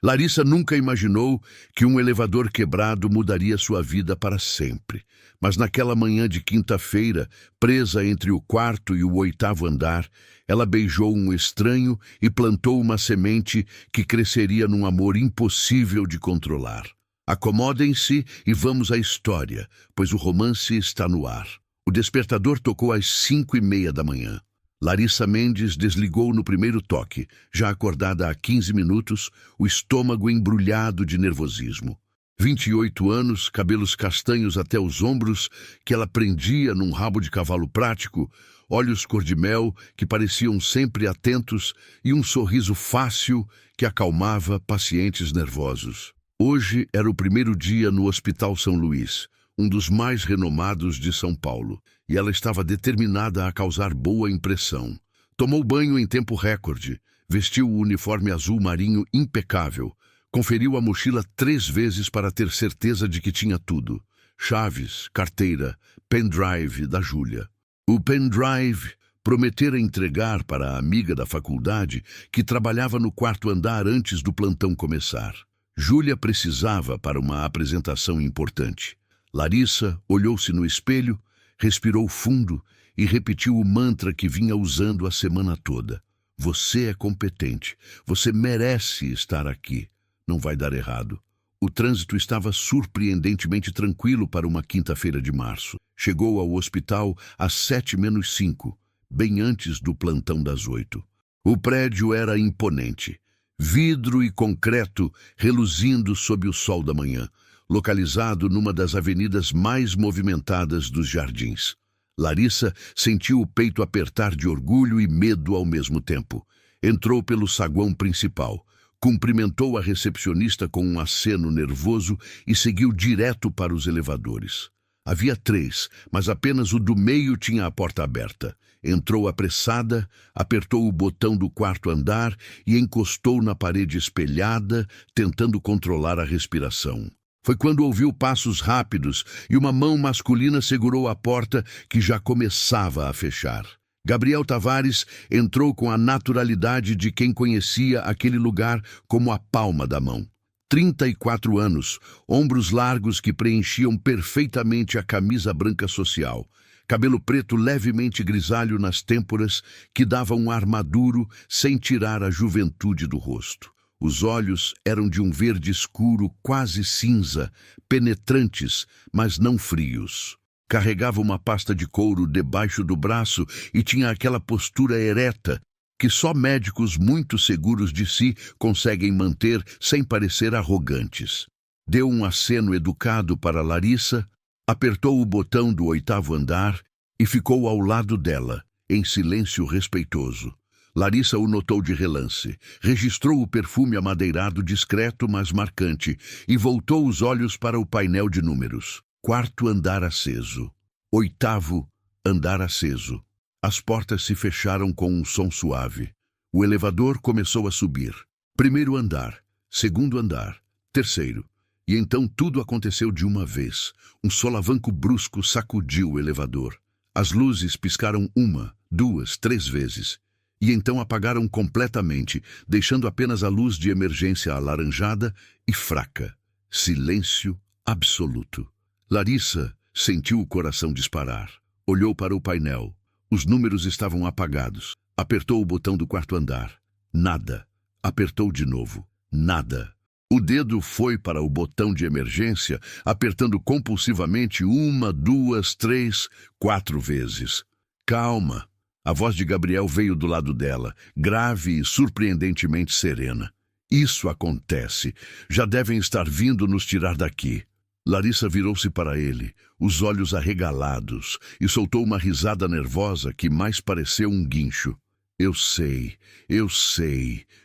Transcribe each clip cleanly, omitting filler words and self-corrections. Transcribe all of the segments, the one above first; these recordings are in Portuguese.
Larissa nunca imaginou que um elevador quebrado mudaria sua vida para sempre. Mas naquela manhã de quinta-feira, presa entre o quarto e o oitavo andar, ela beijou um estranho e plantou uma semente que cresceria num amor impossível de controlar. Acomodem-se e vamos à história, pois o romance está no ar. O despertador tocou às 5:30 da manhã. Larissa Mendes desligou no primeiro toque, já acordada há 15 minutos, o estômago embrulhado de nervosismo. 28 anos, cabelos castanhos até os ombros, que ela prendia num rabo de cavalo prático, olhos cor-de-mel que pareciam sempre atentos e um sorriso fácil que acalmava pacientes nervosos. Hoje era o primeiro dia no Hospital São Luís, um dos mais renomados de São Paulo, e ela estava determinada a causar boa impressão. Tomou banho em tempo recorde, vestiu o uniforme azul marinho impecável, conferiu a mochila 3 vezes para ter certeza de que tinha tudo: chaves, carteira, pendrive da Júlia. O pendrive prometera entregar para a amiga da faculdade que trabalhava no quarto andar antes do plantão começar. Júlia precisava para uma apresentação importante. Larissa olhou-se no espelho, respirou fundo e repetiu o mantra que vinha usando a semana toda. Você é competente. Você merece estar aqui. Não vai dar errado. O trânsito estava surpreendentemente tranquilo para uma quinta-feira de março. Chegou ao hospital às 7:05, bem antes do plantão das 8. O prédio era imponente. Vidro e concreto reluzindo sob o sol da manhã, localizado numa das avenidas mais movimentadas dos Jardins. Larissa sentiu o peito apertar de orgulho e medo ao mesmo tempo. Entrou pelo saguão principal, cumprimentou a recepcionista com um aceno nervoso e seguiu direto para os elevadores. Havia 3, mas apenas o do meio tinha a porta aberta. Entrou apressada, apertou o botão do quarto andar e encostou na parede espelhada, tentando controlar a respiração. Foi quando ouviu passos rápidos e uma mão masculina segurou a porta que já começava a fechar. Gabriel Tavares entrou com a naturalidade de quem conhecia aquele lugar como a palma da mão. 34 anos, ombros largos que preenchiam perfeitamente a camisa branca social, cabelo preto levemente grisalho nas têmporas que dava um ar maduro sem tirar a juventude do rosto. Os olhos eram de um verde escuro quase cinza, penetrantes, mas não frios. Carregava uma pasta de couro debaixo do braço e tinha aquela postura ereta que só médicos muito seguros de si conseguem manter sem parecer arrogantes. Deu um aceno educado para Larissa, apertou o botão do 8º andar e ficou ao lado dela, em silêncio respeitoso. Larissa o notou de relance, registrou o perfume amadeirado discreto mas marcante e voltou os olhos para o painel de números. 4º andar aceso. 8º andar aceso. As portas se fecharam com um som suave. O elevador começou a subir. 1º andar, 2º andar, 3º. E então tudo aconteceu de uma vez. Um solavanco brusco sacudiu o elevador. As luzes piscaram 1, 2, 3 vezes. E então apagaram completamente, deixando apenas a luz de emergência alaranjada e fraca. Silêncio absoluto. Larissa sentiu o coração disparar. Olhou para o painel. Os números estavam apagados. Apertou o botão do 4º andar. Nada. Apertou de novo. Nada. O dedo foi para o botão de emergência, apertando compulsivamente 1, 2, 3, 4 vezes. Calma. A voz de Gabriel veio do lado dela, grave e surpreendentemente serena. Isso acontece. Já devem estar vindo nos tirar daqui. Larissa virou-se para ele, os olhos arregalados, e soltou uma risada nervosa que mais pareceu um guincho. Eu sei,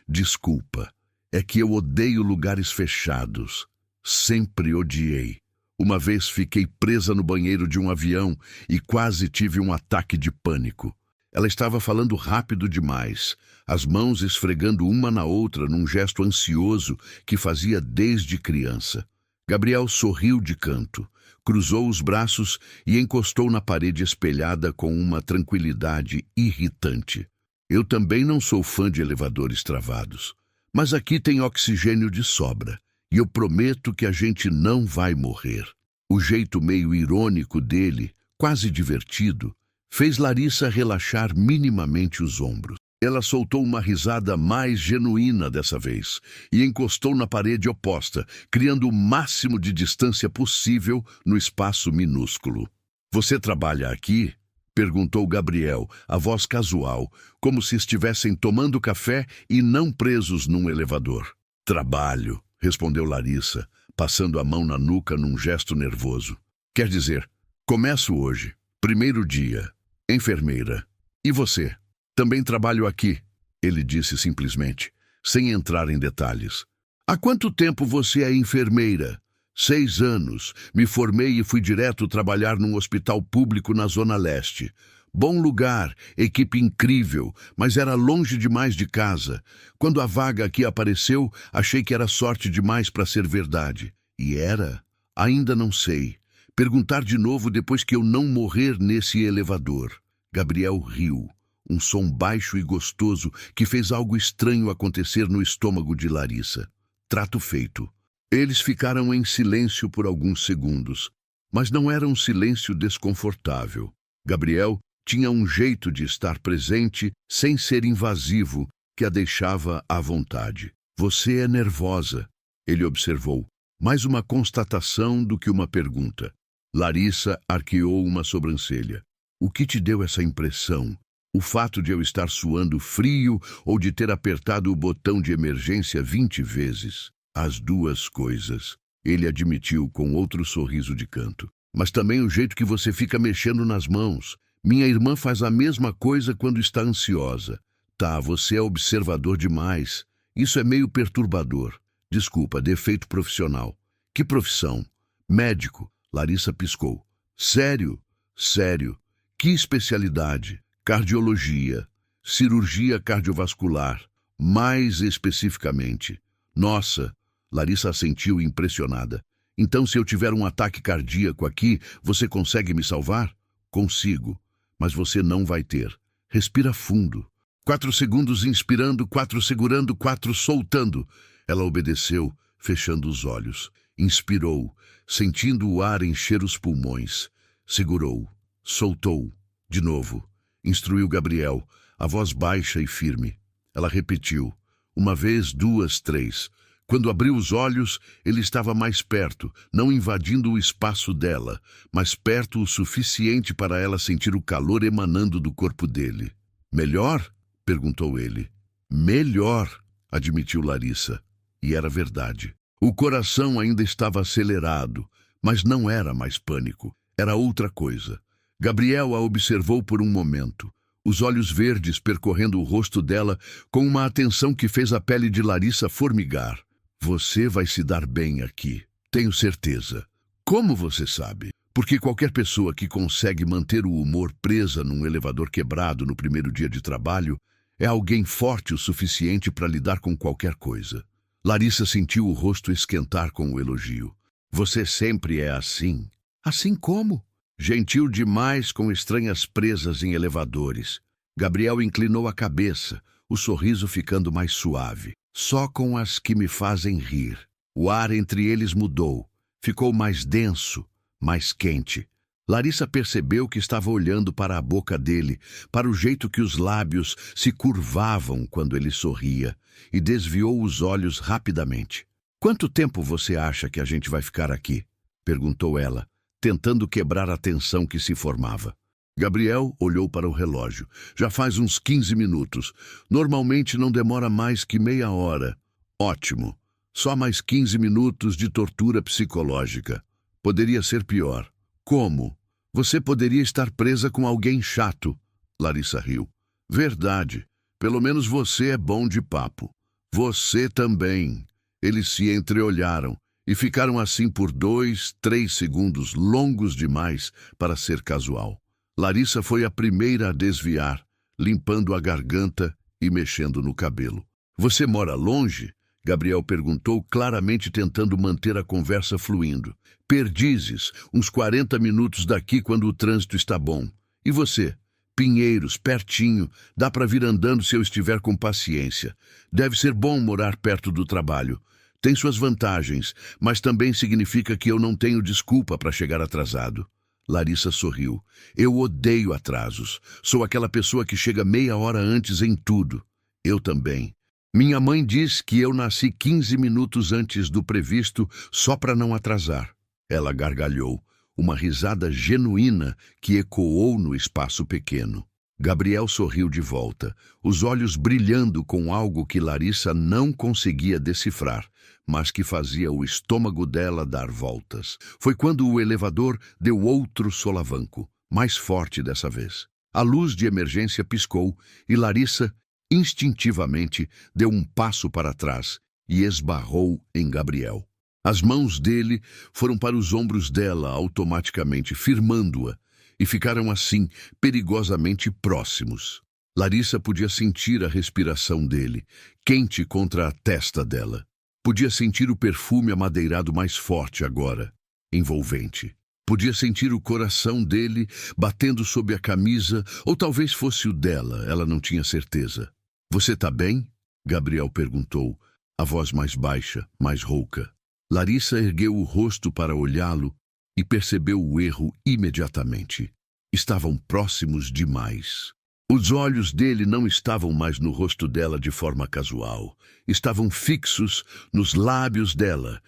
desculpa. É que eu odeio lugares fechados. Sempre odiei. Uma vez fiquei presa no banheiro de um avião e quase tive um ataque de pânico. Ela estava falando rápido demais, as mãos esfregando uma na outra num gesto ansioso que fazia desde criança. Gabriel sorriu de canto, cruzou os braços e encostou na parede espelhada com uma tranquilidade irritante. Eu também não sou fã de elevadores travados, Mas aqui tem oxigênio de sobra, e eu prometo que a gente não vai morrer. O jeito meio irônico dele, quase divertido, fez Larissa relaxar minimamente os ombros. Ela soltou uma risada mais genuína dessa vez e encostou na parede oposta, criando o máximo de distância possível no espaço minúsculo. "Você trabalha aqui?" perguntou Gabriel, a voz casual, como se estivessem tomando café e não presos num elevador. "Trabalho", respondeu Larissa, passando a mão na nuca num gesto nervoso. "Quer dizer, começo hoje, primeiro dia, enfermeira. E você?" "Também trabalho aqui", ele disse simplesmente, sem entrar em detalhes. "Há quanto tempo você é enfermeira?" 6 anos. Me formei e fui direto trabalhar num hospital público na Zona Leste. Bom lugar, equipe incrível, mas era longe demais de casa. Quando a vaga aqui apareceu, achei que era sorte demais para ser verdade. E era? Ainda não sei. Perguntar de novo depois que eu não morrer nesse elevador. Gabriel riu. Um som baixo e gostoso que fez algo estranho acontecer no estômago de Larissa. Trato feito. Eles ficaram em silêncio por alguns segundos, mas não era um silêncio desconfortável. Gabriel tinha um jeito de estar presente sem ser invasivo que a deixava à vontade. "Você é nervosa", ele observou. Mais uma constatação do que uma pergunta. Larissa arqueou uma sobrancelha. "O que te deu essa impressão? O fato de eu estar suando frio ou de ter apertado o botão de emergência 20 vezes? "As duas coisas", ele admitiu com outro sorriso de canto. "Mas também o jeito que você fica mexendo nas mãos. Minha irmã faz a mesma coisa quando está ansiosa. Tá, você é observador demais. Isso é meio perturbador. Desculpa, defeito profissional." "Que profissão?" "Médico", Larissa piscou. "Sério? Sério. Que especialidade?" "Cardiologia. Cirurgia cardiovascular. Mais especificamente." "Nossa." Larissa assentiu impressionada. "Então, se eu tiver um ataque cardíaco aqui, você consegue me salvar?" "Consigo, mas você não vai ter. Respira fundo. 4 segundos inspirando, 4 segurando, 4 soltando." Ela obedeceu, fechando os olhos. Inspirou, sentindo o ar encher os pulmões. Segurou, soltou, de novo. Instruiu Gabriel, a voz baixa e firme. Ela repetiu. 1 vez, 2, 3. Quando abriu os olhos, ele estava mais perto, não invadindo o espaço dela, mas perto o suficiente para ela sentir o calor emanando do corpo dele. "Melhor?" perguntou ele. "Melhor", admitiu Larissa. E era verdade. O coração ainda estava acelerado, mas não era mais pânico. Era outra coisa. Gabriel a observou por um momento, os olhos verdes percorrendo o rosto dela com uma atenção que fez a pele de Larissa formigar. "Você vai se dar bem aqui, tenho certeza." "Como você sabe?" "Porque qualquer pessoa que consegue manter o humor presa num elevador quebrado no primeiro dia de trabalho é alguém forte o suficiente para lidar com qualquer coisa." Larissa sentiu o rosto esquentar com o elogio. "Você sempre é assim." "Assim como?" "Gentil demais com estranhas presas em elevadores." Gabriel inclinou a cabeça, o sorriso ficando mais suave. "Só com as que me fazem rir." O ar entre eles mudou. Ficou mais denso, mais quente. Larissa percebeu que estava olhando para a boca dele, para o jeito que os lábios se curvavam quando ele sorria, e desviou os olhos rapidamente. "Quanto tempo você acha que a gente vai ficar aqui?" perguntou ela, tentando quebrar a tensão que se formava. Gabriel olhou para o relógio. "Já faz uns 15 minutos. Normalmente não demora mais que meia hora." "Ótimo. Só mais 15 minutos de tortura psicológica. Poderia ser pior." "Como?" "Você poderia estar presa com alguém chato." Larissa riu. "Verdade. Pelo menos você é bom de papo." "Você também." Eles se entreolharam e ficaram assim por 2, 3 segundos longos demais para ser casual. Larissa foi a primeira a desviar, limpando a garganta e mexendo no cabelo. "Você mora longe?" Gabriel perguntou, claramente tentando manter a conversa fluindo. "Perdizes, uns 40 minutos daqui quando o trânsito está bom. E você?" Pinheiros, pertinho. Dá para vir andando se eu estiver com paciência. Deve ser bom morar perto do trabalho. Tem suas vantagens, mas também significa que eu não tenho desculpa para chegar atrasado. Larissa sorriu. Eu odeio atrasos. Sou aquela pessoa que chega meia hora antes em tudo. Eu também. Minha mãe diz que eu nasci 15 minutos antes do previsto só para não atrasar. Ela gargalhou, uma risada genuína que ecoou no espaço pequeno. Gabriel sorriu de volta, os olhos brilhando com algo que Larissa não conseguia decifrar, mas que fazia o estômago dela dar voltas. Foi quando o elevador deu outro solavanco, mais forte dessa vez. A luz de emergência piscou e Larissa, instintivamente, deu um passo para trás e esbarrou em Gabriel. As mãos dele foram para os ombros dela automaticamente, firmando-a, e ficaram assim, perigosamente próximos. Larissa podia sentir a respiração dele, quente contra a testa dela. Podia sentir o perfume amadeirado mais forte agora, envolvente. Podia sentir o coração dele batendo sob a camisa, ou talvez fosse o dela, ela não tinha certeza. Você tá bem? Gabriel perguntou, a voz mais baixa, mais rouca. Larissa ergueu o rosto para olhá-lo e percebeu o erro imediatamente. Estavam próximos demais. Os olhos dele não estavam mais no rosto dela de forma casual. Estavam fixos nos lábios dela.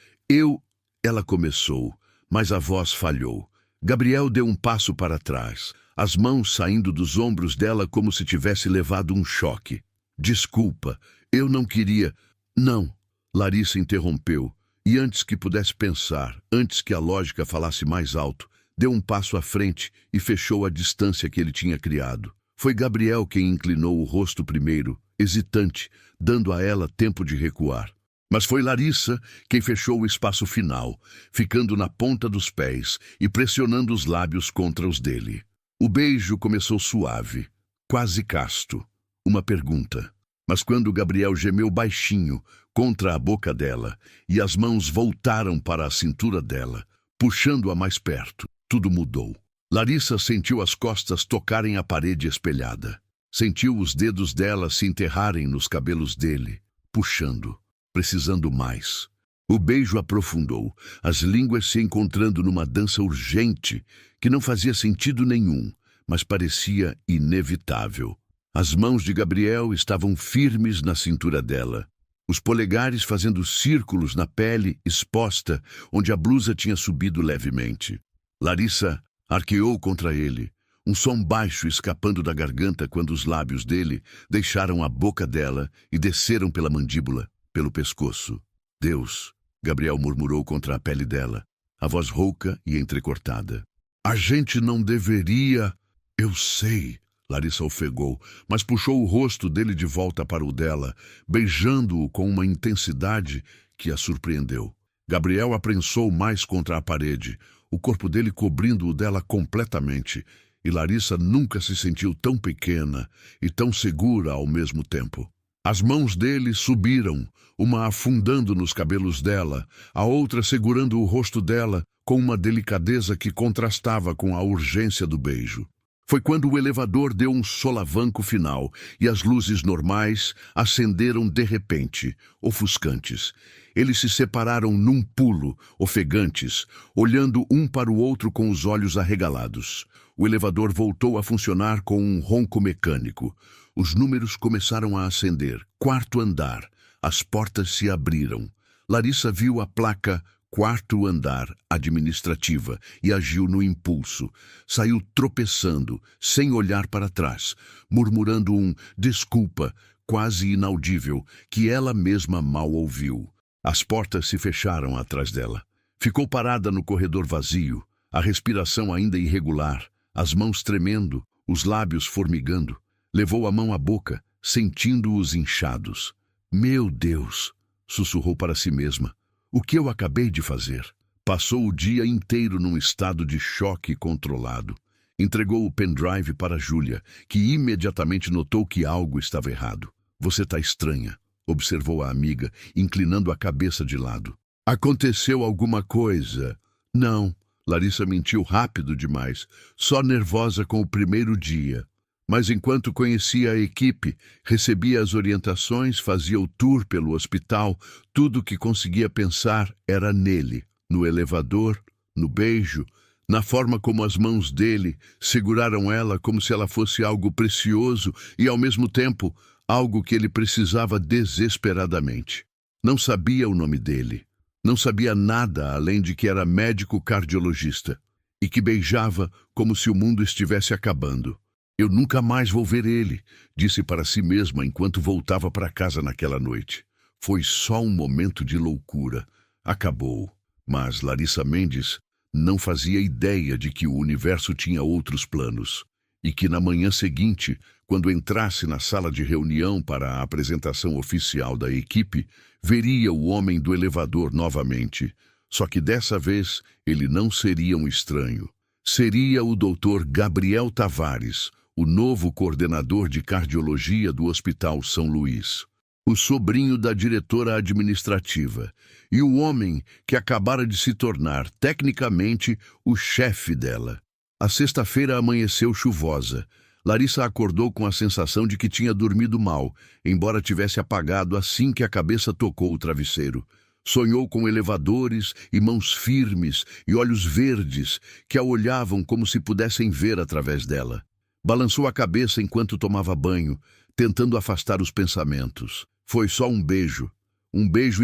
Ela começou, mas a voz falhou. Gabriel deu um passo para trás, as mãos saindo dos ombros dela como se tivesse levado um choque. Desculpa, eu não queria... Não, Larissa interrompeu. E antes que pudesse pensar, antes que a lógica falasse mais alto, deu um passo à frente e fechou a distância que ele tinha criado. Foi Gabriel quem inclinou o rosto primeiro, hesitante, dando a ela tempo de recuar. Mas foi Larissa quem fechou o espaço final, ficando na ponta dos pés e pressionando os lábios contra os dele. O beijo começou suave, quase casto. Uma pergunta. Mas quando Gabriel gemeu baixinho contra a boca dela e as mãos voltaram para a cintura dela, puxando-a mais perto, tudo mudou. Larissa sentiu as costas tocarem a parede espelhada. Sentiu os dedos dela se enterrarem nos cabelos dele, puxando, precisando mais. O beijo aprofundou, as línguas se encontrando numa dança urgente que não fazia sentido nenhum, mas parecia inevitável. As mãos de Gabriel estavam firmes na cintura dela, os polegares fazendo círculos na pele exposta, onde a blusa tinha subido levemente. Larissa arqueou contra ele, um som baixo escapando da garganta quando os lábios dele deixaram a boca dela e desceram pela mandíbula, pelo pescoço. Deus, Gabriel murmurou contra a pele dela, a voz rouca e entrecortada. A gente não deveria... Eu sei... Larissa ofegou, mas puxou o rosto dele de volta para o dela, beijando-o com uma intensidade que a surpreendeu. Gabriel aprensou mais contra a parede, o corpo dele cobrindo o dela completamente, e Larissa nunca se sentiu tão pequena e tão segura ao mesmo tempo. As mãos dele subiram, uma afundando nos cabelos dela, a outra segurando o rosto dela com uma delicadeza que contrastava com a urgência do beijo. Foi quando o elevador deu um solavanco final e as luzes normais acenderam de repente, ofuscantes. Eles se separaram num pulo, ofegantes, olhando um para o outro com os olhos arregalados. O elevador voltou a funcionar com um ronco mecânico. Os números começaram a acender. 4º andar. As portas se abriram. Larissa viu a placa 4º andar, administrativa, e agiu no impulso. Saiu tropeçando, sem olhar para trás, murmurando um desculpa, quase inaudível, que ela mesma mal ouviu. As portas se fecharam atrás dela. Ficou parada no corredor vazio, a respiração ainda irregular, as mãos tremendo, os lábios formigando. Levou a mão à boca, sentindo-os inchados. Meu Deus! Sussurrou para si mesma. O que eu acabei de fazer? Passou o dia inteiro num estado de choque controlado. Entregou o pendrive para Júlia, que imediatamente notou que algo estava errado. Você tá estranha, observou a amiga, inclinando a cabeça de lado. Aconteceu alguma coisa? Não, Larissa mentiu rápido demais. Só nervosa com o primeiro dia. Mas enquanto conhecia a equipe, recebia as orientações, fazia o tour pelo hospital, tudo o que conseguia pensar era nele, no elevador, no beijo, na forma como as mãos dele seguraram ela como se ela fosse algo precioso e, ao mesmo tempo, algo que ele precisava desesperadamente. Não sabia o nome dele. Não sabia nada além de que era médico cardiologista e que beijava como se o mundo estivesse acabando. Eu nunca mais vou ver ele, disse para si mesma enquanto voltava para casa naquela noite. Foi só um momento de loucura. Acabou. Mas Larissa Mendes não fazia ideia de que o universo tinha outros planos e que na manhã seguinte, quando entrasse na sala de reunião para a apresentação oficial da equipe, veria o homem do elevador novamente. Só que dessa vez ele não seria um estranho. Seria o Dr. Gabriel Tavares, o novo coordenador de cardiologia do Hospital São Luís, o sobrinho da diretora administrativa e o homem que acabara de se tornar, tecnicamente, o chefe dela. A sexta-feira amanheceu chuvosa. Larissa acordou com a sensação de que tinha dormido mal, embora tivesse apagado assim que a cabeça tocou o travesseiro. Sonhou com elevadores e mãos firmes e olhos verdes que a olhavam como se pudessem ver através dela. Balançou a cabeça enquanto tomava banho, tentando afastar os pensamentos. Foi só um beijo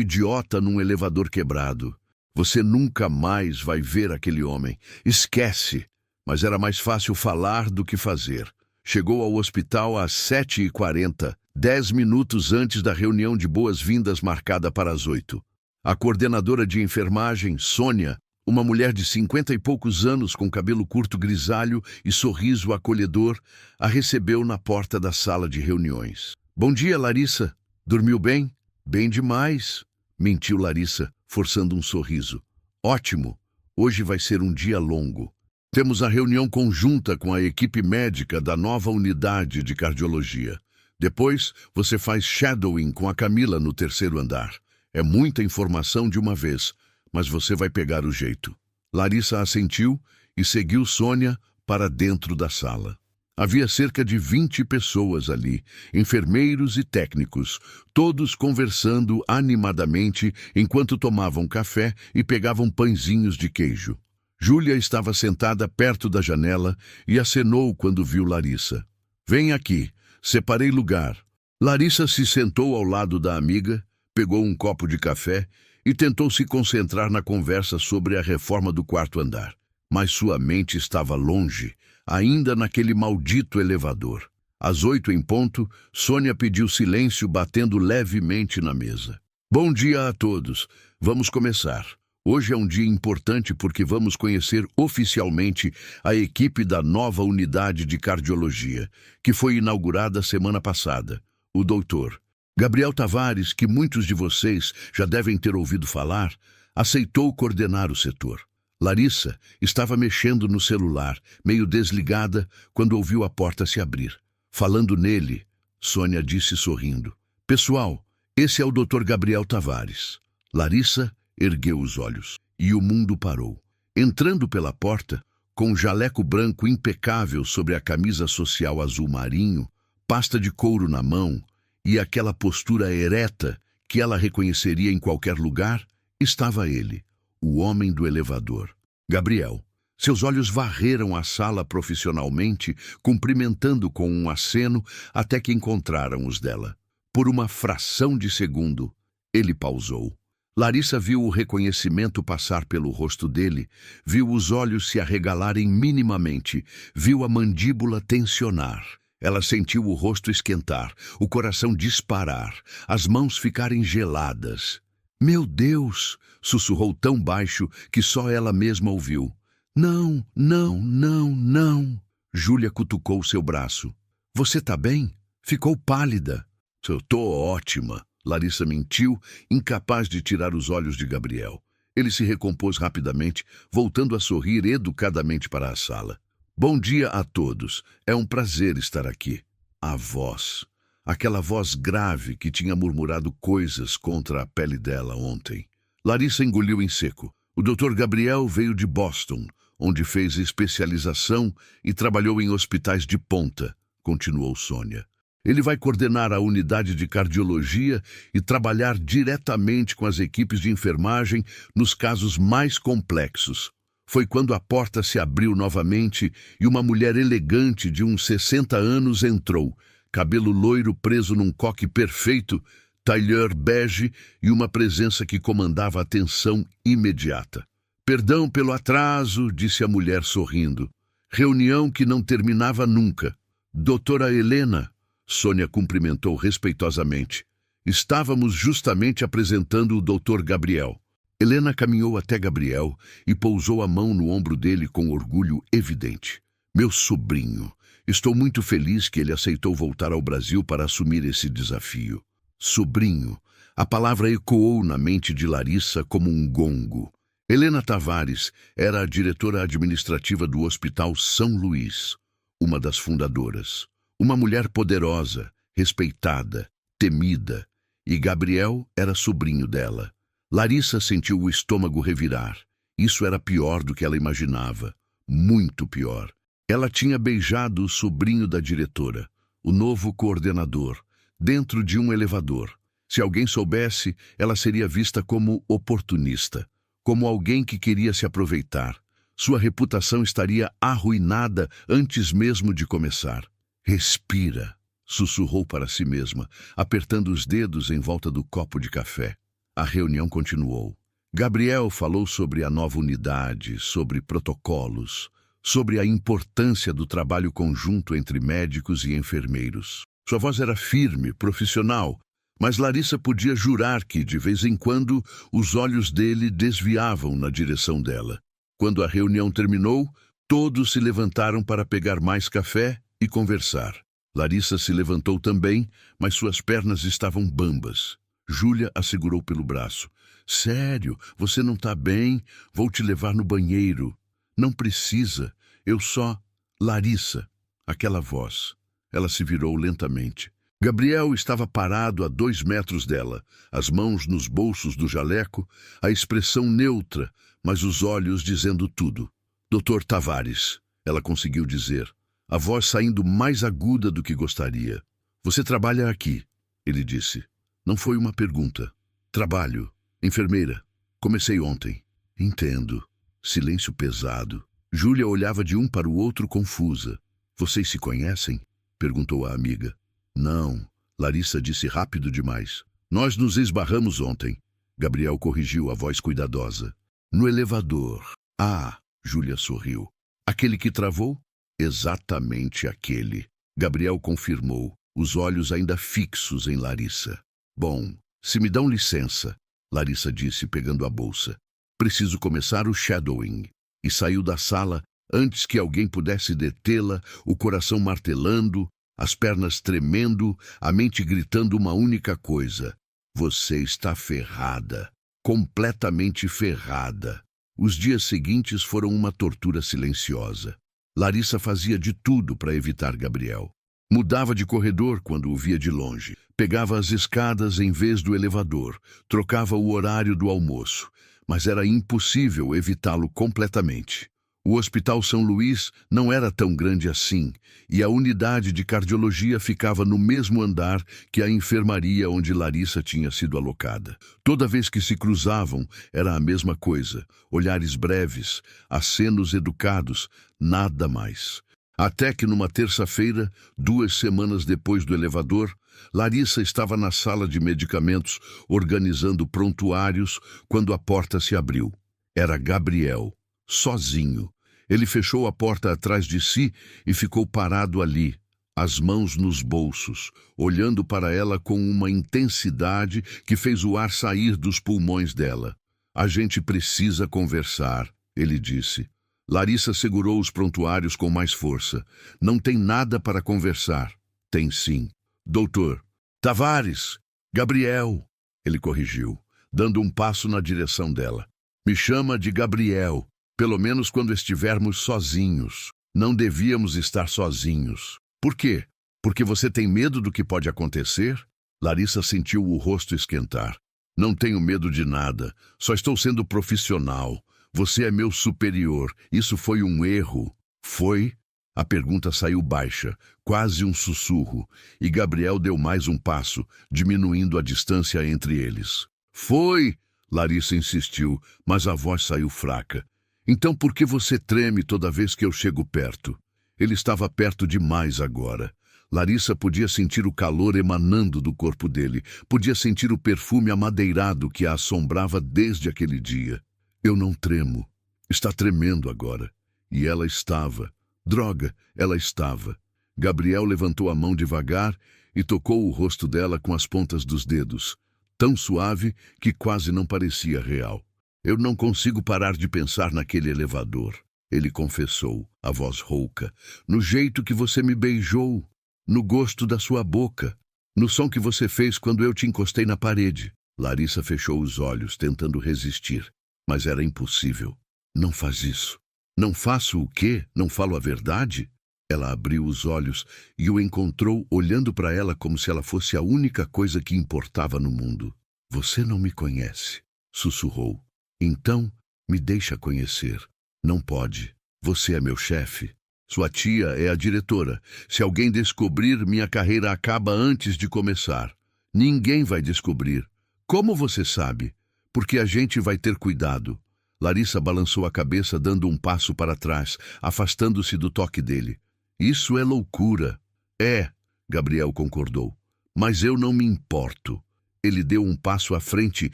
idiota num elevador quebrado. Você nunca mais vai ver aquele homem. Esquece! Mas era mais fácil falar do que fazer. Chegou ao hospital às 7h40, 10 minutos antes da reunião de boas-vindas marcada para as 8. A coordenadora de enfermagem, Sônia, uma mulher de 50 e poucos anos com cabelo curto grisalho e sorriso acolhedor, a recebeu na porta da sala de reuniões. Bom dia, Larissa. Dormiu bem? Bem demais, mentiu Larissa, forçando um sorriso. Ótimo. Hoje vai ser um dia longo. Temos a reunião conjunta com a equipe médica da nova unidade de cardiologia. Depois, você faz shadowing com a Camila no 3º andar. É muita informação de uma vez, mas você vai pegar o jeito. Larissa assentiu e seguiu Sônia para dentro da sala. Havia cerca de 20 pessoas ali, enfermeiros e técnicos, todos conversando animadamente enquanto tomavam café e pegavam pãezinhos de queijo. Júlia estava sentada perto da janela e acenou quando viu Larissa. Vem aqui, separei lugar. Larissa se sentou ao lado da amiga, pegou um copo de café e tentou se concentrar na conversa sobre a reforma do 4º andar. Mas sua mente estava longe, ainda naquele maldito elevador. Às 8 em ponto, Sônia pediu silêncio, batendo levemente na mesa. Bom dia a todos. Vamos começar. Hoje é um dia importante porque vamos conhecer oficialmente a equipe da nova unidade de cardiologia, que foi inaugurada semana passada. O doutor Gabriel Tavares, que muitos de vocês já devem ter ouvido falar, aceitou coordenar o setor. Larissa estava mexendo no celular, meio desligada, quando ouviu a porta se abrir. Falando nele, Sônia disse sorrindo. Pessoal, esse é o Dr. Gabriel Tavares. Larissa ergueu os olhos e o mundo parou. Entrando pela porta, com um jaleco branco impecável sobre a camisa social azul marinho, pasta de couro na mão e aquela postura ereta que ela reconheceria em qualquer lugar, estava ele, o homem do elevador. Gabriel. Seus olhos varreram a sala profissionalmente, cumprimentando com um aceno até que encontraram os dela. Por uma fração de segundo, ele pausou. Larissa viu o reconhecimento passar pelo rosto dele, viu os olhos se arregalarem minimamente, viu a mandíbula tensionar. Ela sentiu o rosto esquentar, o coração disparar, as mãos ficarem geladas. Meu Deus! Sussurrou tão baixo que só ela mesma ouviu. Não, não, não, não. Júlia cutucou seu braço. Você tá bem? Ficou pálida. Eu tô ótima. Larissa mentiu, incapaz de tirar os olhos de Gabriel. Ele se recompôs rapidamente, voltando a sorrir educadamente para a sala. Bom dia a todos. É um prazer estar aqui. A voz. Aquela voz grave que tinha murmurado coisas contra a pele dela ontem. Larissa engoliu em seco. O Dr. Gabriel veio de Boston, onde fez especialização e trabalhou em hospitais de ponta, continuou Sônia. Ele vai coordenar a unidade de cardiologia e trabalhar diretamente com as equipes de enfermagem nos casos mais complexos. Foi quando a porta se abriu novamente e uma mulher elegante de uns 60 anos entrou, cabelo loiro preso num coque perfeito, tailleur bege e uma presença que comandava a atenção imediata. Perdão pelo atraso, disse a mulher sorrindo. Reunião que não terminava nunca. Doutora Helena, Sônia cumprimentou respeitosamente. Estávamos justamente apresentando o doutor Gabriel. Helena caminhou até Gabriel e pousou a mão no ombro dele com orgulho evidente. Meu sobrinho, estou muito feliz que ele aceitou voltar ao Brasil para assumir esse desafio. Sobrinho, a palavra ecoou na mente de Larissa como um gongo. Helena Tavares era a diretora administrativa do Hospital São Luís, uma das fundadoras. Uma mulher poderosa, respeitada, temida, e Gabriel era sobrinho dela. Larissa sentiu o estômago revirar. Isso era pior do que ela imaginava, muito pior. Ela tinha beijado o sobrinho da diretora, o novo coordenador, dentro de um elevador. Se alguém soubesse, ela seria vista como oportunista, como alguém que queria se aproveitar. Sua reputação estaria arruinada antes mesmo de começar. Respira, sussurrou para si mesma, apertando os dedos em volta do copo de café. A reunião continuou. Gabriel falou sobre a nova unidade, sobre protocolos, sobre a importância do trabalho conjunto entre médicos e enfermeiros. Sua voz era firme, profissional, mas Larissa podia jurar que, de vez em quando, os olhos dele desviavam na direção dela. Quando a reunião terminou, todos se levantaram para pegar mais café e conversar. Larissa se levantou também, mas suas pernas estavam bambas. Júlia a segurou pelo braço. Sério, você não está bem? Vou te levar no banheiro. Não precisa, eu só... Larissa, aquela voz. Ela se virou lentamente. Gabriel estava parado a 2 metros dela, as mãos nos bolsos do jaleco, a expressão neutra, mas os olhos dizendo tudo. Doutor Tavares, ela conseguiu dizer, a voz saindo mais aguda do que gostaria. Você trabalha aqui, ele disse. Não foi uma pergunta. Trabalho. Enfermeira. Comecei ontem. Entendo. Silêncio pesado. Júlia olhava de um para o outro confusa. Vocês se conhecem? Perguntou a amiga. Não, Larissa disse rápido demais. Nós nos esbarramos ontem. Gabriel corrigiu a voz cuidadosa. No elevador. Ah, Júlia sorriu. Aquele que travou? Exatamente aquele. Gabriel confirmou, os olhos ainda fixos em Larissa. Bom, se me dão licença, Larissa disse pegando a bolsa. Preciso começar o shadowing. E saiu da sala antes que alguém pudesse detê-la, o coração martelando, as pernas tremendo, a mente gritando uma única coisa. Você está ferrada. Completamente ferrada. Os dias seguintes foram uma tortura silenciosa. Larissa fazia de tudo para evitar Gabriel. Mudava de corredor quando o via de longe. Pegava as escadas em vez do elevador. Trocava o horário do almoço. Mas era impossível evitá-lo completamente. O Hospital São Luís não era tão grande assim, e a unidade de cardiologia ficava no mesmo andar que a enfermaria onde Larissa tinha sido alocada. Toda vez que se cruzavam, era a mesma coisa. Olhares breves, acenos educados, nada mais. Até que numa terça-feira, 2 semanas depois do elevador, Larissa estava na sala de medicamentos, organizando prontuários, quando a porta se abriu. Era Gabriel, sozinho. Ele fechou a porta atrás de si e ficou parado ali, as mãos nos bolsos, olhando para ela com uma intensidade que fez o ar sair dos pulmões dela. A gente precisa conversar, ele disse. Larissa segurou os prontuários com mais força. Não tem nada para conversar. Tem sim. Doutor. Tavares. Gabriel. Ele corrigiu, dando um passo na direção dela. Me chama de Gabriel. Pelo menos quando estivermos sozinhos. Não devíamos estar sozinhos. Por quê? Porque você tem medo do que pode acontecer? Larissa sentiu o rosto esquentar. Não tenho medo de nada. Só estou sendo profissional. Você é meu superior. Isso foi um erro. Foi? A pergunta saiu baixa, quase um sussurro, e Gabriel deu mais um passo, diminuindo a distância entre eles. Foi! Larissa insistiu, mas a voz saiu fraca. Então por que você treme toda vez que eu chego perto? Ele estava perto demais agora. Larissa podia sentir o calor emanando do corpo dele, podia sentir o perfume amadeirado que a assombrava desde aquele dia. Eu não tremo. Está tremendo agora. E ela estava. Droga, ela estava. Gabriel levantou a mão devagar e tocou o rosto dela com as pontas dos dedos, tão suave que quase não parecia real. Eu não consigo parar de pensar naquele elevador, ele confessou, a voz rouca, no jeito que você me beijou, no gosto da sua boca, no som que você fez quando eu te encostei na parede. Larissa fechou os olhos, tentando resistir, mas era impossível. Não faz isso. Não faço o quê? Não falo a verdade? Ela abriu os olhos e o encontrou olhando para ela como se ela fosse a única coisa que importava no mundo. Você não me conhece, sussurrou. Então, me deixa conhecer. Não pode. Você é meu chefe. Sua tia é a diretora. Se alguém descobrir, minha carreira acaba antes de começar. Ninguém vai descobrir. Como você sabe? Porque a gente vai ter cuidado. Larissa balançou a cabeça, dando um passo para trás, afastando-se do toque dele. Isso é loucura. É, Gabriel concordou. Mas eu não me importo. Ele deu um passo à frente,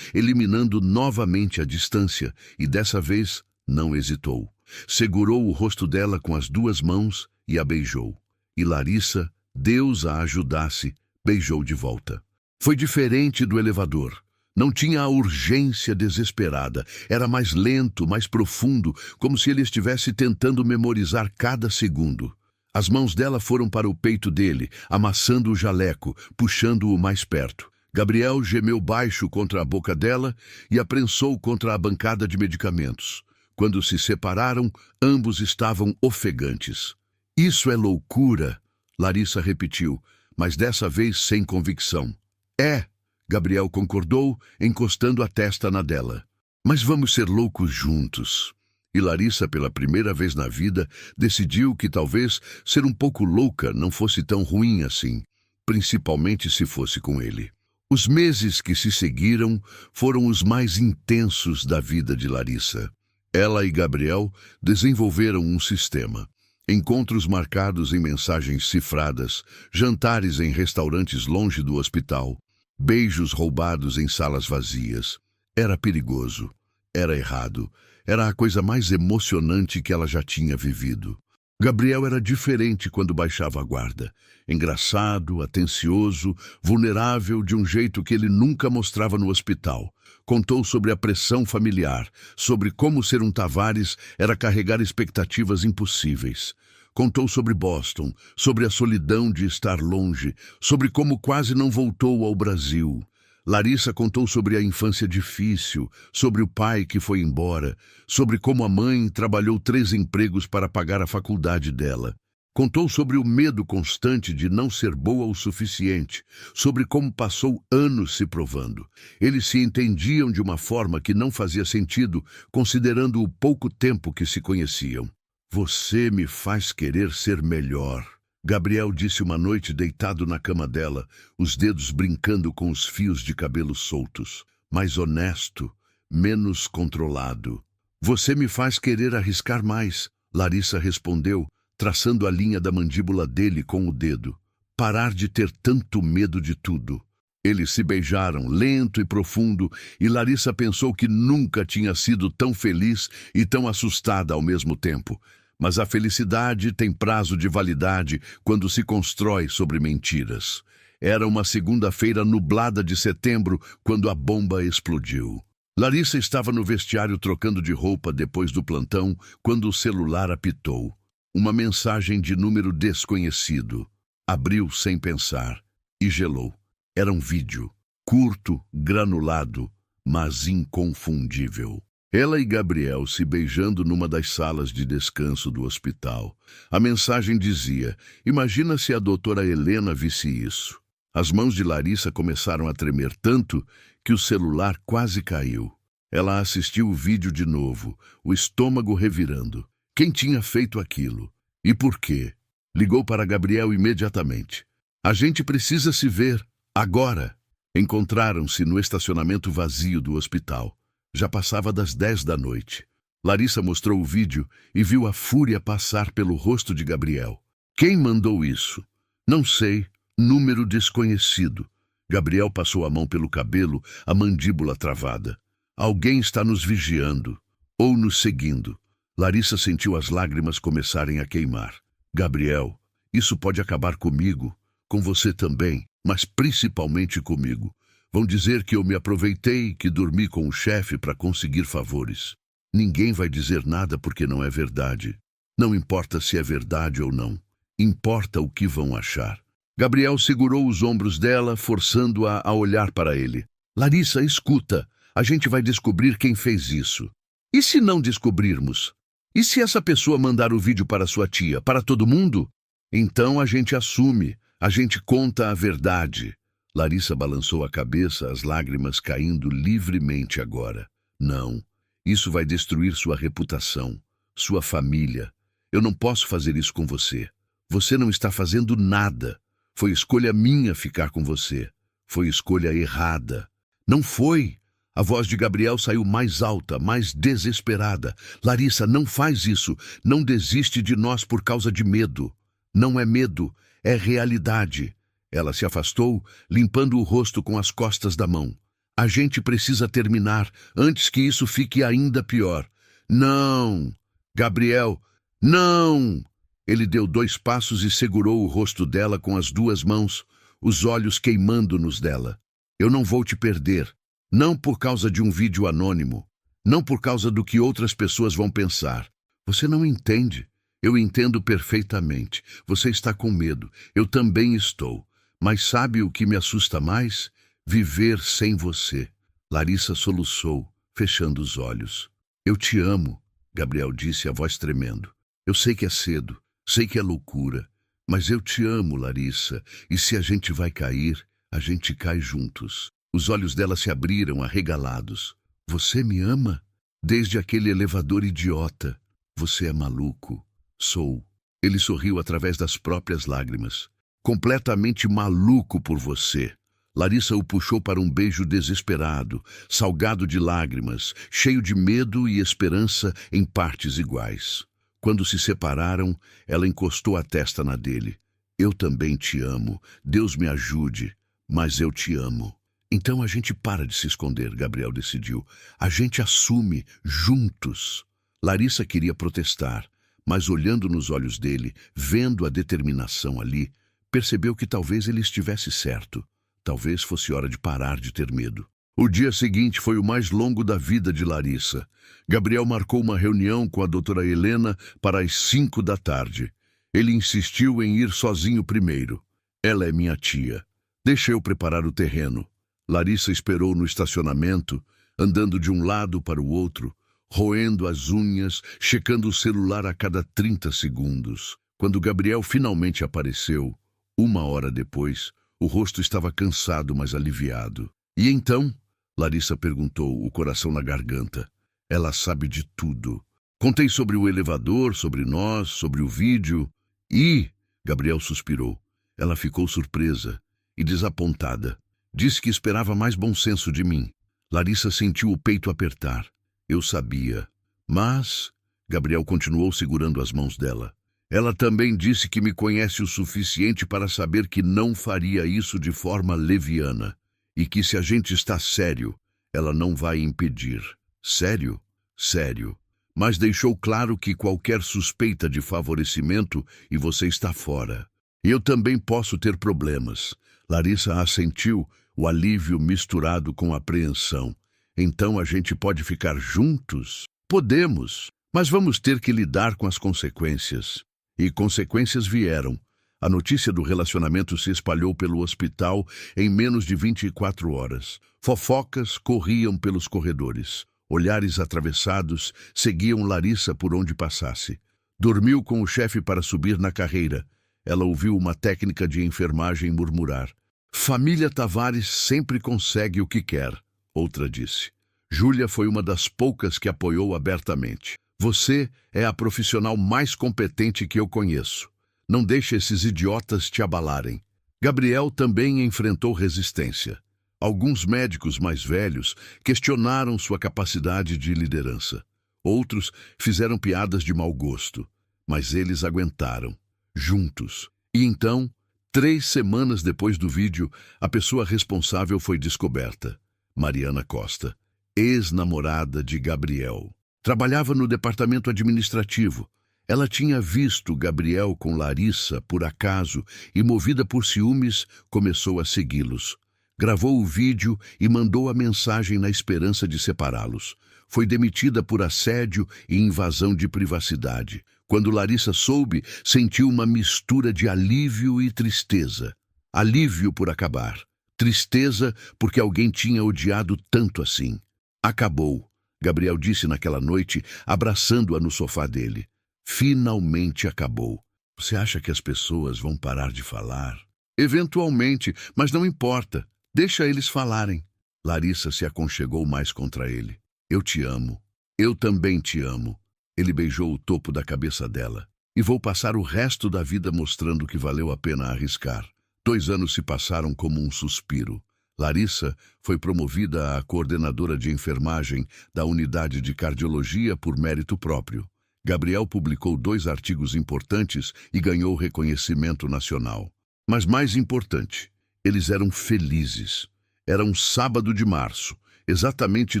eliminando novamente a distância, e dessa vez não hesitou. Segurou o rosto dela com as duas mãos e a beijou. E Larissa, Deus a ajudasse, beijou de volta. Foi diferente do elevador. Não tinha a urgência desesperada. Era mais lento, mais profundo, como se ele estivesse tentando memorizar cada segundo. As mãos dela foram para o peito dele, amassando o jaleco, puxando-o mais perto. Gabriel gemeu baixo contra a boca dela e a prensou contra a bancada de medicamentos. Quando se separaram, ambos estavam ofegantes. Isso é loucura, Larissa repetiu, mas dessa vez sem convicção. É, Gabriel concordou, encostando a testa na dela. Mas vamos ser loucos juntos. E Larissa, pela primeira vez na vida, decidiu que talvez ser um pouco louca não fosse tão ruim assim, principalmente se fosse com ele. Os meses que se seguiram foram os mais intensos da vida de Larissa. Ela e Gabriel desenvolveram um sistema. Encontros marcados em mensagens cifradas, jantares em restaurantes longe do hospital, beijos roubados em salas vazias. Era perigoso, era errado, era a coisa mais emocionante que ela já tinha vivido. Gabriel era diferente quando baixava a guarda. Engraçado, atencioso, vulnerável de um jeito que ele nunca mostrava no hospital. Contou sobre a pressão familiar, sobre como ser um Tavares era carregar expectativas impossíveis. Contou sobre Boston, sobre a solidão de estar longe, sobre como quase não voltou ao Brasil. Larissa contou sobre a infância difícil, sobre o pai que foi embora, sobre como a mãe trabalhou 3 empregos para pagar a faculdade dela. Contou sobre o medo constante de não ser boa o suficiente, sobre como passou anos se provando. Eles se entendiam de uma forma que não fazia sentido, considerando o pouco tempo que se conheciam. Você me faz querer ser melhor, Gabriel disse uma noite deitado na cama dela, os dedos brincando com os fios de cabelo soltos. Mais honesto, menos controlado. Você me faz querer arriscar mais, Larissa respondeu, traçando a linha da mandíbula dele com o dedo. Parar de ter tanto medo de tudo. Eles se beijaram, lento e profundo, e Larissa pensou que nunca tinha sido tão feliz e tão assustada ao mesmo tempo. Mas a felicidade tem prazo de validade quando se constrói sobre mentiras. Era uma segunda-feira nublada de setembro quando a bomba explodiu. Larissa estava no vestiário trocando de roupa depois do plantão quando o celular apitou. Uma mensagem de número desconhecido. Abriu sem pensar e gelou. Era um vídeo, curto, granulado, mas inconfundível. Ela e Gabriel se beijando numa das salas de descanso do hospital. A mensagem dizia: imagina se a doutora Helena visse isso. As mãos de Larissa começaram a tremer tanto que o celular quase caiu. Ela assistiu o vídeo de novo, o estômago revirando. Quem tinha feito aquilo? E por quê? Ligou para Gabriel imediatamente. A gente precisa se ver, agora. Encontraram-se no estacionamento vazio do hospital. Já passava das 10 da noite. Larissa mostrou o vídeo e viu a fúria passar pelo rosto de Gabriel. Quem mandou isso? Não sei. Número desconhecido. Gabriel passou a mão pelo cabelo, a mandíbula travada. Alguém está nos vigiando. Ou nos seguindo. Larissa sentiu as lágrimas começarem a queimar. Gabriel, isso pode acabar comigo, com você também, mas principalmente comigo. Vão dizer que eu me aproveitei, que dormi com o chefe para conseguir favores. Ninguém vai dizer nada porque não é verdade. Não importa se é verdade ou não. Importa o que vão achar. Gabriel segurou os ombros dela, forçando-a a olhar para ele. Larissa, escuta. A gente vai descobrir quem fez isso. E se não descobrirmos? E se essa pessoa mandar o vídeo para sua tia, para todo mundo? Então a gente assume, a gente conta a verdade. Larissa balançou a cabeça, as lágrimas caindo livremente agora. Não, isso vai destruir sua reputação, sua família. Eu não posso fazer isso com você. Você não está fazendo nada. Foi escolha minha ficar com você. Foi escolha errada. Não foi. A voz de Gabriel saiu mais alta, mais desesperada. Larissa, não faz isso. Não desiste de nós por causa de medo. Não é medo, é realidade. Ela se afastou, limpando o rosto com as costas da mão. A gente precisa terminar, antes que isso fique ainda pior. Não! Gabriel, não! Ele deu 2 passos e segurou o rosto dela com as 2 mãos, os olhos queimando-nos dela. Eu não vou te perder. Não por causa de um vídeo anônimo. Não por causa do que outras pessoas vão pensar. Você não entende. Eu entendo perfeitamente. Você está com medo. Eu também estou. Mas sabe o que me assusta mais? Viver sem você. Larissa soluçou, fechando os olhos. Eu te amo, Gabriel disse, a voz tremendo. Eu sei que é cedo, sei que é loucura, mas eu te amo, Larissa, e se a gente vai cair, a gente cai juntos. Os olhos dela se abriram, arregalados. Você me ama? Desde aquele elevador idiota. Você é maluco. Sou. Ele sorriu através das próprias lágrimas. Completamente maluco por você. Larissa o puxou para um beijo desesperado, salgado de lágrimas, cheio de medo e esperança em partes iguais. Quando se separaram, ela encostou a testa na dele. Eu também te amo. Deus me ajude, mas eu te amo. Então a gente para de se esconder, Gabriel decidiu. A gente assume, juntos. Larissa queria protestar, mas olhando nos olhos dele, vendo a determinação ali, percebeu que talvez ele estivesse certo. Talvez fosse hora de parar de ter medo. O dia seguinte foi o mais longo da vida de Larissa. Gabriel marcou uma reunião com a doutora Helena para as 5 da tarde. Ele insistiu em ir sozinho primeiro. Ela é minha tia. Deixa eu preparar o terreno. Larissa esperou no estacionamento, andando de um lado para o outro, roendo as unhas, checando o celular a cada 30 segundos. Quando Gabriel finalmente apareceu, 1 hora depois, o rosto estava cansado, mas aliviado. E então? Larissa perguntou, o coração na garganta. Ela sabe de tudo. Contei sobre o elevador, sobre nós, sobre o vídeo. E... Gabriel suspirou. Ela ficou surpresa e desapontada. Disse que esperava mais bom senso de mim. Larissa sentiu o peito apertar. Eu sabia. Mas... Gabriel continuou segurando as mãos dela. Ela também disse que me conhece o suficiente para saber que não faria isso de forma leviana. E que se a gente está sério, ela não vai impedir. Sério? Sério. Mas deixou claro que qualquer suspeita de favorecimento e você está fora. Eu também posso ter problemas. Larissa assentiu, o alívio misturado com apreensão. Então a gente pode ficar juntos? Podemos, mas vamos ter que lidar com as consequências. E consequências vieram. A notícia do relacionamento se espalhou pelo hospital em menos de 24 horas. Fofocas corriam pelos corredores. Olhares atravessados seguiam Larissa por onde passasse. Dormiu com o chefe para subir na carreira. Ela ouviu uma técnica de enfermagem murmurar. Família Tavares sempre consegue o que quer, outra disse. Júlia foi uma das poucas que apoiou abertamente. Você é a profissional mais competente que eu conheço. Não deixe esses idiotas te abalarem. Gabriel também enfrentou resistência. Alguns médicos mais velhos questionaram sua capacidade de liderança. Outros fizeram piadas de mau gosto, mas eles aguentaram, juntos. E então, 3 semanas depois do vídeo, a pessoa responsável foi descoberta. Mariana Costa, ex-namorada de Gabriel. Trabalhava no departamento administrativo. Ela tinha visto Gabriel com Larissa por acaso e, movida por ciúmes, começou a segui-los. Gravou o vídeo e mandou a mensagem na esperança de separá-los. Foi demitida por assédio e invasão de privacidade. Quando Larissa soube, sentiu uma mistura de alívio e tristeza. Alívio por acabar. Tristeza porque alguém tinha odiado tanto assim. Acabou, Gabriel disse naquela noite, abraçando-a no sofá dele. Finalmente acabou. Você acha que as pessoas vão parar de falar? Eventualmente, mas não importa. Deixa eles falarem. Larissa se aconchegou mais contra ele. Eu te amo. Eu também te amo. Ele beijou o topo da cabeça dela. E vou passar o resto da vida mostrando que valeu a pena arriscar. 2 anos se passaram como um suspiro. Larissa foi promovida a coordenadora de enfermagem da unidade de cardiologia por mérito próprio. Gabriel publicou 2 artigos importantes e ganhou reconhecimento nacional. Mas mais importante, eles eram felizes. Era um sábado de março, exatamente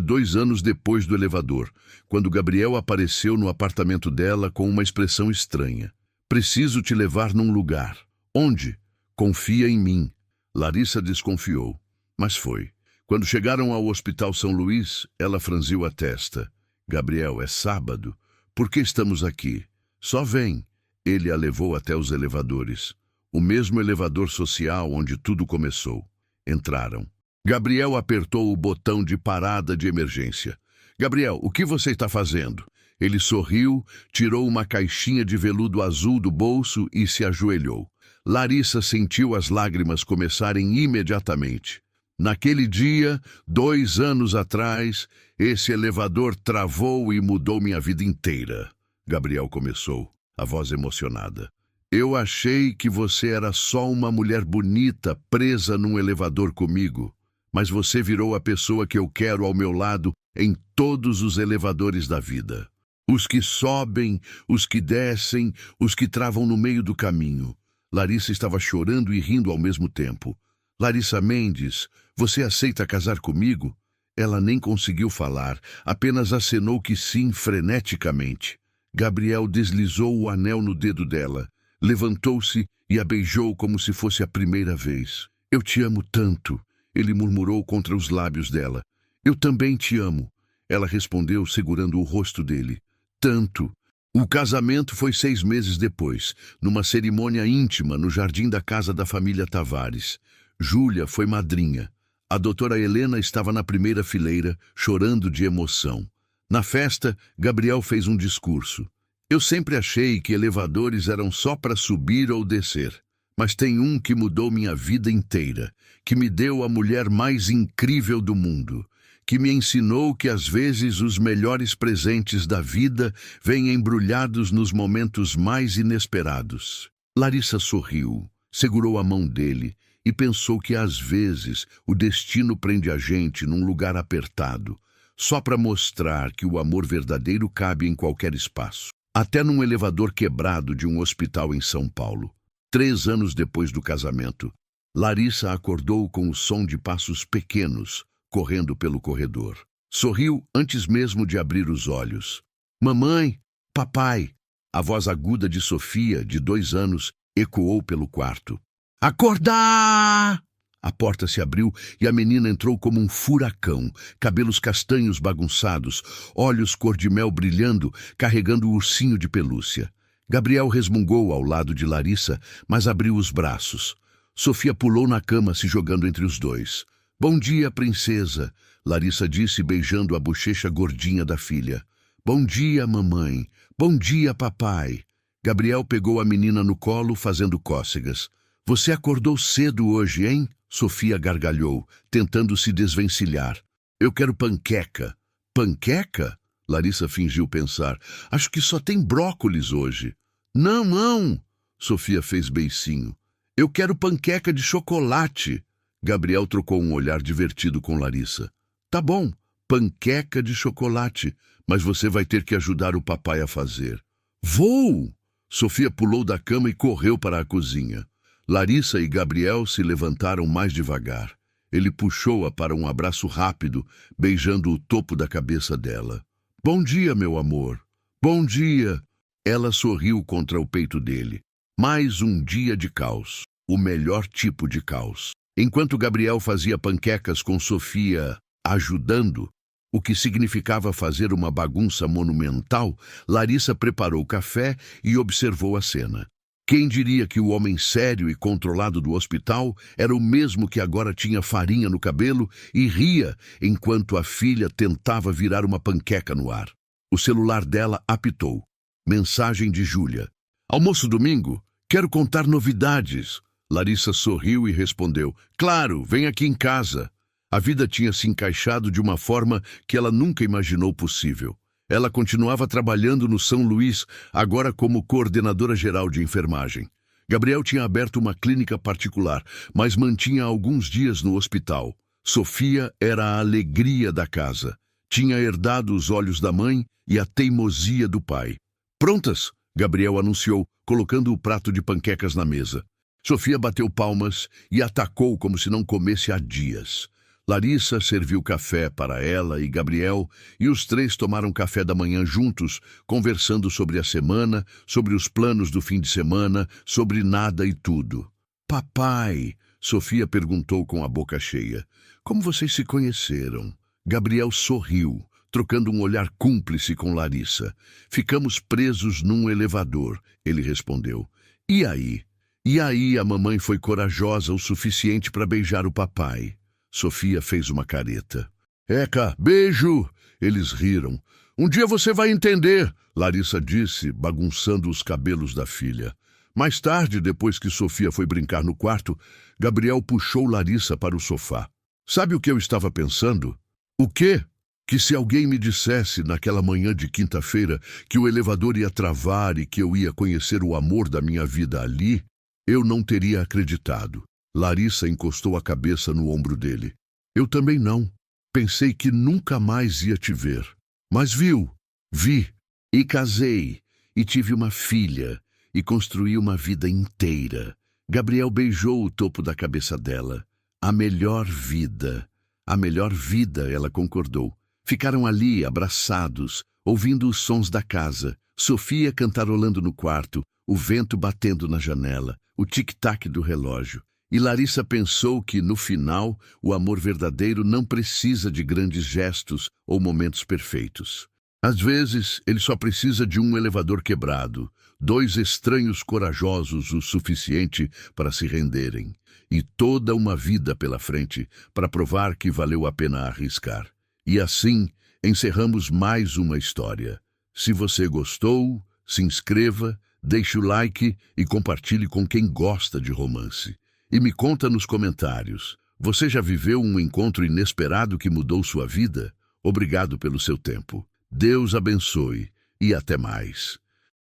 2 anos depois do elevador, quando Gabriel apareceu no apartamento dela com uma expressão estranha. Preciso te levar num lugar. Onde? Confia em mim. Larissa desconfiou, mas foi. Quando chegaram ao Hospital São Luís, ela franziu a testa. Gabriel, é sábado. Por que estamos aqui? Só vem. Ele a levou até os elevadores. O mesmo elevador social onde tudo começou. Entraram. Gabriel apertou o botão de parada de emergência. Gabriel, o que você está fazendo? Ele sorriu, tirou uma caixinha de veludo azul do bolso e se ajoelhou. Larissa sentiu as lágrimas começarem imediatamente. Naquele dia, 2 anos atrás, esse elevador travou e mudou minha vida inteira. Gabriel começou, a voz emocionada. Eu achei que você era só uma mulher bonita presa num elevador comigo, mas você virou a pessoa que eu quero ao meu lado em todos os elevadores da vida. Os que sobem, os que descem, os que travam no meio do caminho. Larissa estava chorando e rindo ao mesmo tempo. Larissa Mendes, você aceita casar comigo? Ela nem conseguiu falar, apenas acenou que sim freneticamente. Gabriel deslizou o anel no dedo dela, levantou-se e a beijou como se fosse a primeira vez. Eu te amo tanto, ele murmurou contra os lábios dela. Eu também te amo, ela respondeu segurando o rosto dele. Tanto. O casamento foi 6 meses depois, numa cerimônia íntima no jardim da casa da família Tavares. Júlia foi madrinha. A doutora Helena estava na primeira fileira, chorando de emoção. Na festa, Gabriel fez um discurso. Eu sempre achei que elevadores eram só para subir ou descer. Mas tem um que mudou minha vida inteira, que me deu a mulher mais incrível do mundo, que me ensinou que às vezes os melhores presentes da vida vêm embrulhados nos momentos mais inesperados. Larissa sorriu, segurou a mão dele e pensou que às vezes o destino prende a gente num lugar apertado, só para mostrar que o amor verdadeiro cabe em qualquer espaço. Até num elevador quebrado de um hospital em São Paulo. 3 anos depois do casamento, Larissa acordou com o som de passos pequenos, correndo pelo corredor. Sorriu antes mesmo de abrir os olhos. Mamãe, papai, a voz aguda de Sofia, de 2 anos, ecoou pelo quarto. Acordar! A porta se abriu e a menina entrou como um furacão, cabelos castanhos bagunçados, olhos cor-de-mel brilhando, carregando o ursinho de pelúcia. Gabriel resmungou ao lado de Larissa, mas abriu os braços. Sofia pulou na cama, se jogando entre os dois. Bom dia, princesa, Larissa disse, beijando a bochecha gordinha da filha. Bom dia, mamãe. Bom dia, papai. Gabriel pegou a menina no colo, fazendo cócegas. Você acordou cedo hoje, hein? Sofia gargalhou, tentando se desvencilhar. Eu quero panqueca. Panqueca? Larissa fingiu pensar. Acho que só tem brócolis hoje. Não, não! Sofia fez beicinho. Eu quero panqueca de chocolate. Gabriel trocou um olhar divertido com Larissa. Tá bom, panqueca de chocolate, mas você vai ter que ajudar o papai a fazer. Vou! Sofia pulou da cama e correu para a cozinha. Larissa e Gabriel se levantaram mais devagar. Ele puxou-a para um abraço rápido, beijando o topo da cabeça dela. Bom dia, meu amor. Bom dia. Ela sorriu contra o peito dele. Mais um dia de caos. O melhor tipo de caos. Enquanto Gabriel fazia panquecas com Sofia ajudando, o que significava fazer uma bagunça monumental, Larissa preparou o café e observou a cena. Quem diria que o homem sério e controlado do hospital era o mesmo que agora tinha farinha no cabelo e ria enquanto a filha tentava virar uma panqueca no ar. O celular dela apitou. Mensagem de Júlia. Almoço domingo? Quero contar novidades. Larissa sorriu e respondeu. Claro, vem aqui em casa. A vida tinha se encaixado de uma forma que ela nunca imaginou possível. Ela continuava trabalhando no São Luís, agora como coordenadora geral de enfermagem. Gabriel tinha aberto uma clínica particular, mas mantinha alguns dias no hospital. Sofia era a alegria da casa. Tinha herdado os olhos da mãe e a teimosia do pai. Prontas, Gabriel anunciou, colocando o prato de panquecas na mesa. Sofia bateu palmas e atacou como se não comesse há dias. Larissa serviu café para ela e Gabriel, e os três tomaram café da manhã juntos, conversando sobre a semana, sobre os planos do fim de semana, sobre nada e tudo. Papai, Sofia perguntou com a boca cheia, como vocês se conheceram? Gabriel sorriu, trocando um olhar cúmplice com Larissa. Ficamos presos num elevador, ele respondeu. E aí? E aí a mamãe foi corajosa o suficiente para beijar o papai. Sofia fez uma careta. Eca, beijo! Eles riram. Um dia você vai entender, Larissa disse, bagunçando os cabelos da filha. Mais tarde, depois que Sofia foi brincar no quarto, Gabriel puxou Larissa para o sofá. Sabe o que eu estava pensando? O quê? Que se alguém me dissesse, naquela manhã de quinta-feira, que o elevador ia travar e que eu ia conhecer o amor da minha vida ali, eu não teria acreditado. Larissa encostou a cabeça no ombro dele. Eu também não. Pensei que nunca mais ia te ver. Mas vi. E casei. E tive uma filha. E construí uma vida inteira. Gabriel beijou o topo da cabeça dela. A melhor vida. A melhor vida, ela concordou. Ficaram ali, abraçados, ouvindo os sons da casa. Sofia cantarolando no quarto, o vento batendo na janela, o tic-tac do relógio. E Larissa pensou que, no final, o amor verdadeiro não precisa de grandes gestos ou momentos perfeitos. Às vezes, ele só precisa de um elevador quebrado, dois estranhos corajosos o suficiente para se renderem, e toda uma vida pela frente para provar que valeu a pena arriscar. E assim, encerramos mais uma história. Se você gostou, se inscreva, deixe o like e compartilhe com quem gosta de romance. E me conta nos comentários, você já viveu um encontro inesperado que mudou sua vida? Obrigado pelo seu tempo. Deus abençoe e até mais.